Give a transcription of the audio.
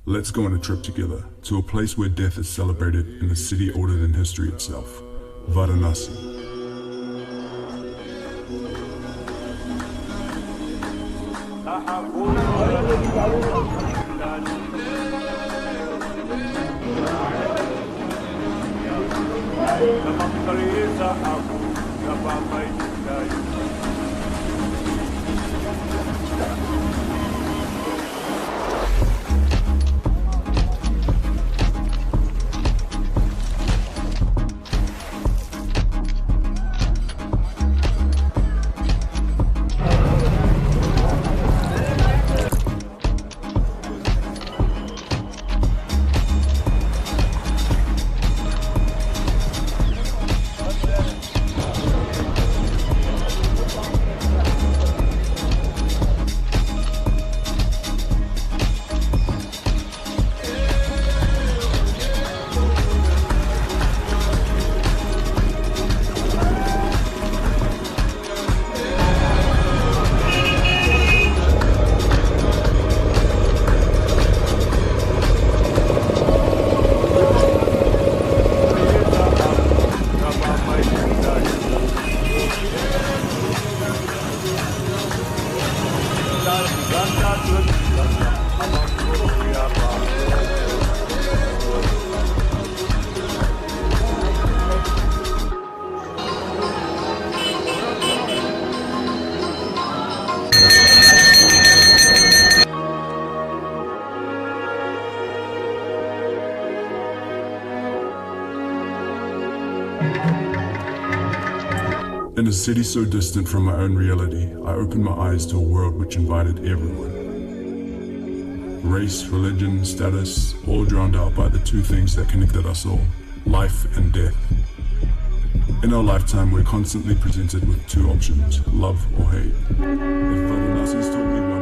Let's go on a trip together to a place where death is celebrated in a city older than history itself, Varanasi. In a city so distant from my own reality, I opened my eyes to a world which invited everyone. Race, religion, status, all drowned out by the two things that connected us all, life and death. In our lifetime, we're constantly presented with two options, love or hate. If Varanasi's taught me one